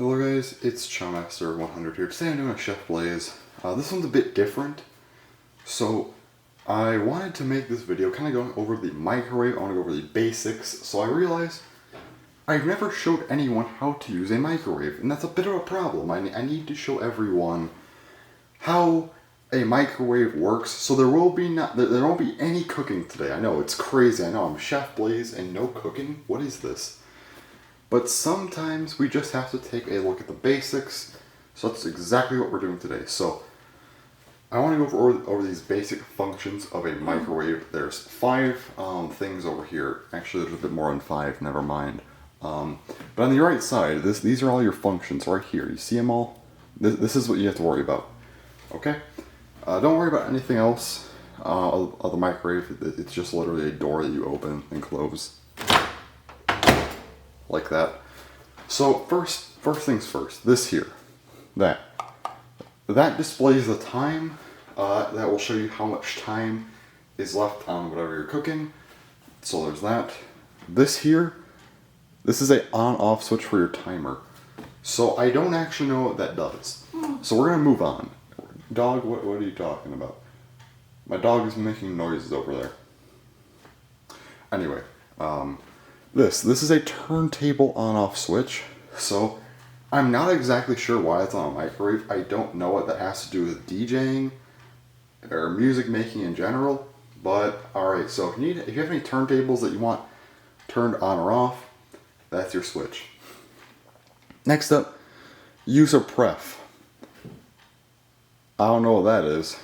Hello guys, it's Chowmaster100 here. Today I'm doing a Chef Blaze. This one's a bit different. So I wanted to make this video kind of going over the microwave. I want to go over the basics. So I realized I've never showed anyone how to use a microwave, and that's a bit of a problem. I need to show everyone how a microwave works. So there won't be any cooking today. I know it's crazy. I know I'm Chef Blaze and no cooking. What is this? But sometimes we just have to take a look at the basics. So that's exactly what we're doing today. So I want to go over these basic functions of a microwave. There's 5 things over here. Actually, there's a bit more than 5, never mind. But on the right side, these are all your functions right here. You see them all? This is what you have to worry about. Okay? Don't worry about anything else of the microwave. It's just literally a door that you open and close. Like that. So first things first, this here, that displays the time. That will show you how much time is left on whatever you're cooking. So there's that. This here, this is a on-off switch for your timer. So I don't actually know what that does. So we're gonna move on. Dog, what are you talking about? My dog is making noises over there. Anyway, This is a turntable on-off switch, so I'm not exactly sure why it's on a microwave. I don't know what that has to do with DJing or music making in general, but alright, so if you have any turntables that you want turned on or off, that's your switch. Next up, user pref. I don't know what that is.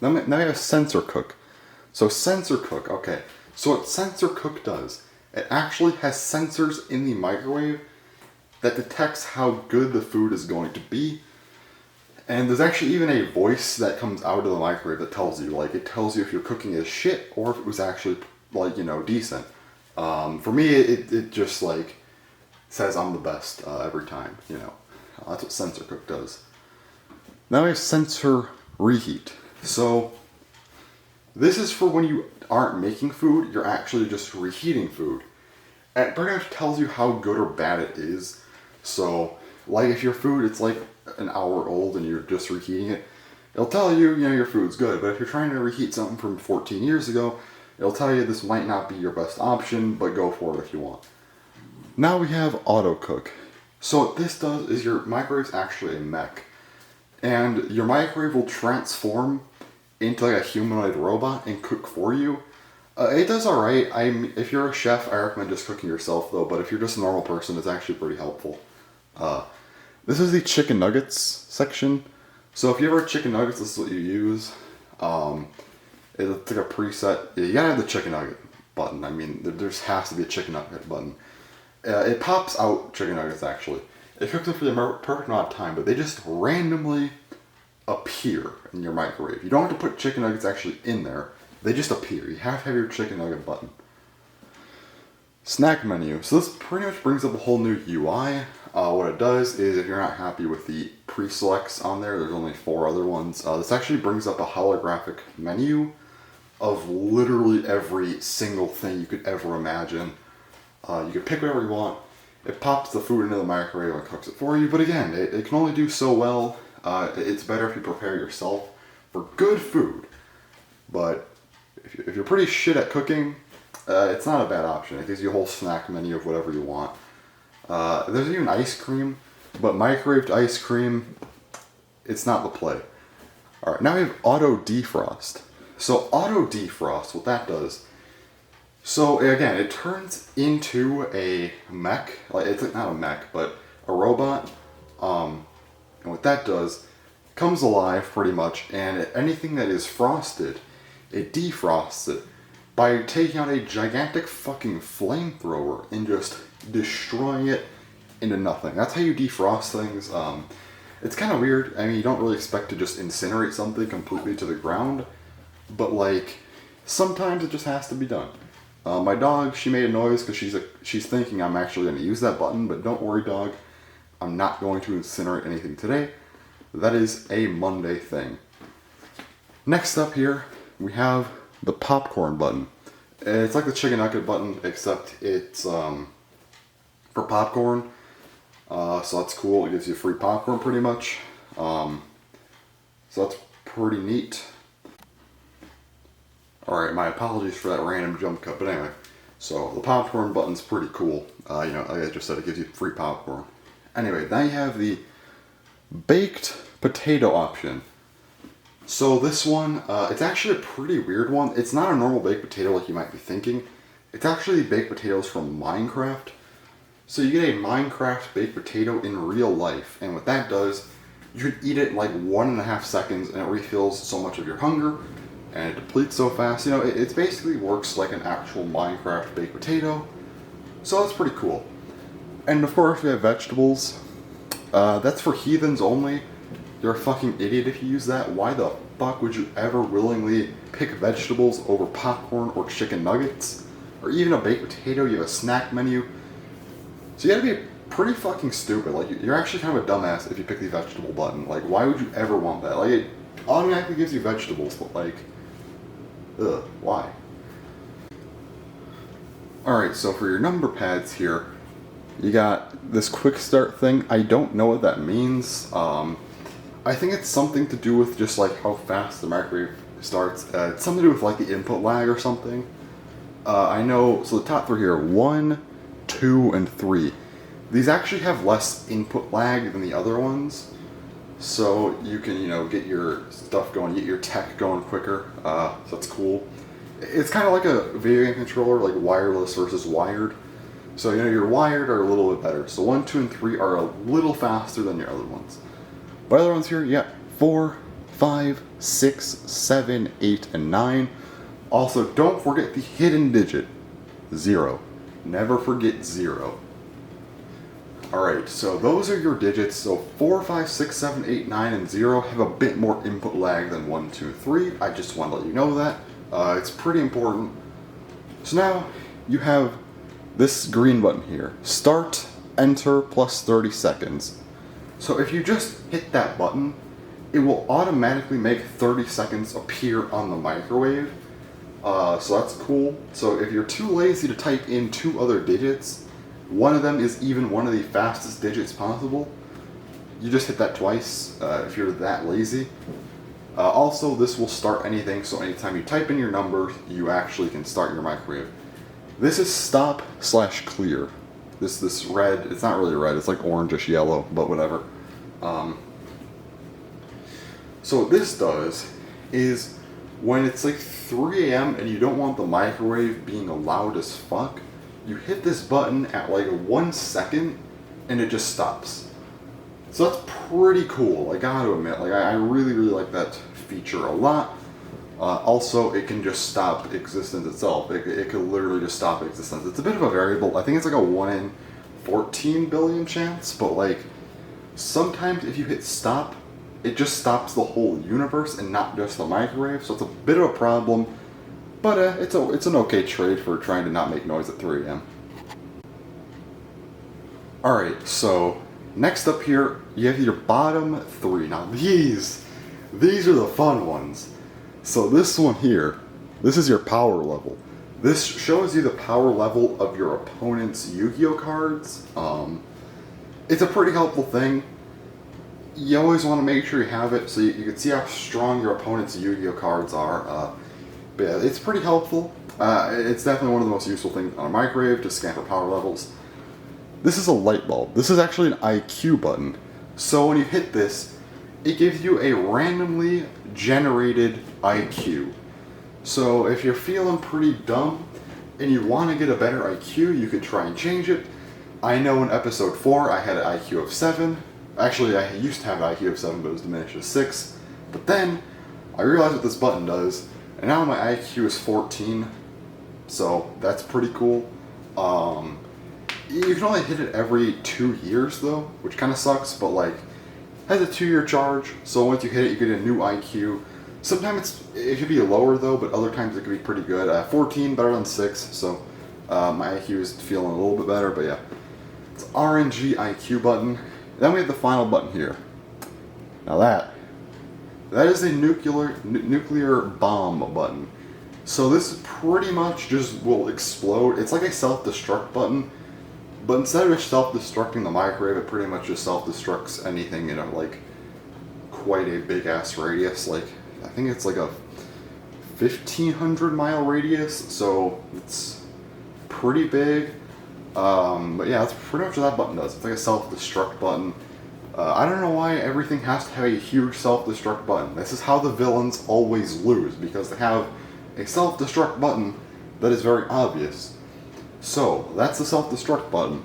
Now we have sensor cook. So sensor cook, okay. So what sensor cook does, it actually has sensors in the microwave that detects how good the food is going to be. And there's actually even a voice that comes out of the microwave that tells you, like, it tells you if you're cooking as shit or if it was actually, like, decent. For me, it just, like, says I'm the best every time, That's what sensor cook does. Now we have sensor reheat. So this is for when you aren't making food, you're actually just reheating food. And it pretty much tells you how good or bad it is. So, like if your food, it's like an hour old and you're just reheating it, it'll tell you, your food's good. But if you're trying to reheat something from 14 years ago, it'll tell you this might not be your best option, but go for it if you want. Now we have auto cook. So what this does is your microwave's actually a mech. And your microwave will transform into like a humanoid robot and cook for you. It does alright. If you're a chef, I recommend just cooking yourself though, but if you're just a normal person, it's actually pretty helpful. This is the chicken nuggets section. So if you ever have chicken nuggets, this is what you use. It's like a preset. You gotta have the chicken nugget button. I mean, there has to be a chicken nugget button. It pops out chicken nuggets actually. It cooks them for the perfect amount of time, but they just randomly appear in your microwave. You don't have to put chicken nuggets actually in there. They just appear. You have to have your chicken nugget button. Snack menu. So this pretty much brings up a whole new UI. What it does is if you're not happy with the pre-selects on there's only 4 other ones. This actually brings up a holographic menu of literally every single thing you could ever imagine. You can pick whatever you want. It pops the food into the microwave and cooks it for you. But again, it can only do so well. It's better if you prepare yourself for good food. But if you're pretty shit at cooking, it's not a bad option. It gives you a whole snack menu of whatever you want. There's even ice cream, but microwaved ice cream, it's not the play. Alright, now we have auto defrost. So auto defrost, what that does, so again, it turns into a mech, like it's not a mech, but a robot. And what that does, comes alive pretty much, and anything that is frosted, it defrosts it by taking out a gigantic fucking flamethrower and just destroying it into nothing. That's how you defrost things. It's kind of weird. I mean, you don't really expect to just incinerate something completely to the ground, but like, sometimes it just has to be done. My dog, she made a noise because she's thinking I'm actually going to use that button, but don't worry, dog. I'm not going to incinerate anything today. That is a Monday thing. Next up here, we have the popcorn button. It's like the chicken nugget button, except it's for popcorn. So that's cool. It gives you free popcorn pretty much. So that's pretty neat. Alright, my apologies for that random jump cut, but anyway. So the popcorn button's pretty cool. Like I just said, it gives you free popcorn. Anyway, now you have the baked potato option. So this one, it's actually a pretty weird one. It's not a normal baked potato like you might be thinking. It's actually baked potatoes from Minecraft. So you get a Minecraft baked potato in real life, and what that does, you can eat it in like 1.5 seconds, and it refills so much of your hunger, and it depletes so fast. It basically works like an actual Minecraft baked potato. So that's pretty cool. And of course we have vegetables. That's for heathens only. You're a fucking idiot if you use that. Why the fuck would you ever willingly pick vegetables over popcorn or chicken nuggets? Or even a baked potato? You have a snack menu. So you gotta be pretty fucking stupid. Like, you're actually kind of a dumbass if you pick the vegetable button. Like, why would you ever want that? Like, it automatically gives you vegetables, but like, ugh, why? Alright, so for your number pads here, you got this quick start thing. I don't know what that means. I think it's something to do with just like how fast the microwave starts. It's something to do with like the input lag or something. I know, so the top three here, 1, 2, and 3. These actually have less input lag than the other ones. So you can, get your stuff going, get your tech going quicker. So that's cool. It's kind of like a video game controller, like wireless versus wired. So, your wired are a little bit better. So 1, 2, and 3 are a little faster than your other ones. But other ones here, yeah, 4, 5, 6, 7, 8, and 9. Also, don't forget the hidden digit, 0. Never forget 0. Alright, so those are your digits. So 4, 5, 6, 7, 8, 9, and 0 have a bit more input lag than 1, 2, 3. I just want to let you know that. It's pretty important. So now you have this green button here. Start, enter, plus 30 seconds. So if you just hit that button, it will automatically make 30 seconds appear on the microwave. So that's cool. So if you're too lazy to type in 2 other digits, one of them is even one of the fastest digits possible, you just hit that twice if you're that lazy. Also, this will start anything, so anytime you type in your number, you actually can start your microwave. This is stop/clear. This red, it's not really red, it's like orangish yellow, but whatever. So what this does is, when it's like 3 a.m. and you don't want the microwave being loud as fuck, you hit this button at like 1 second, and it just stops. So that's pretty cool, I gotta admit. Like, I really, really like that feature a lot. Also, it can just stop existence itself. It could literally just stop existence. It's a bit of a variable. I think it's like a 1 in 14 billion chance, but like, sometimes if you hit stop, it just stops the whole universe and not just the microwave, so it's a bit of a problem, but it's an okay trade for trying to not make noise at 3 a.m. Alright, so next up here, you have your bottom 3. Now these are the fun ones. So this one here, this is your power level. This shows you the power level of your opponent's Yu-Gi-Oh cards. It's a pretty helpful thing. You always want to make sure you have it so you can see how strong your opponent's Yu-Gi-Oh cards are. But yeah, it's pretty helpful. It's definitely one of the most useful things on a microwave to scan for power levels. This is a light bulb. This is actually an IQ button. So when you hit this, it gives you a randomly generated IQ. So if you're feeling pretty dumb and you want to get a better IQ, you could try and change it. I know in episode 4 I had an IQ of 7. Actually, I used to have an IQ of 7, but it was diminished to 6. But then I realized what this button does, and now my IQ is 14. So that's pretty cool. You can only hit it every 2 years though, which kind of sucks, but like, has a 2-year charge, so once you hit it, you get a new IQ. Sometimes it could be lower though, but other times it could be pretty good. 14, better than 6, so my IQ is feeling a little bit better, but yeah. It's RNG IQ button. Then we have the final button here. Now that is a nuclear bomb button. So this pretty much just will explode. It's like a self-destruct button, But instead of just self-destructing the microwave, it pretty much just self-destructs anything in a, like, quite a big ass radius. Like, I think it's like a 1,500 mile radius, so it's pretty big. But yeah, that's pretty much what that button does. It's like a self-destruct button. I don't know why everything has to have a huge self-destruct button. This is how the villains always lose, because they have a self-destruct button that is very obvious. So, that's the self-destruct button.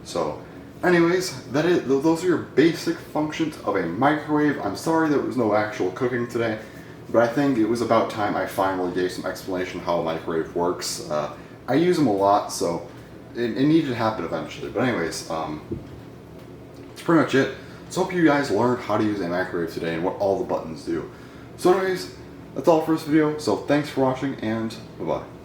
So, anyways, those are your basic functions of a microwave. I'm sorry there was no actual cooking today, but I think it was about time I finally gave some explanation how a microwave works. I use them a lot, so it needed to happen eventually. But anyways, that's pretty much it. So hope you guys learned how to use a microwave today and what all the buttons do. So anyways, that's all for this video. So thanks for watching, and bye-bye.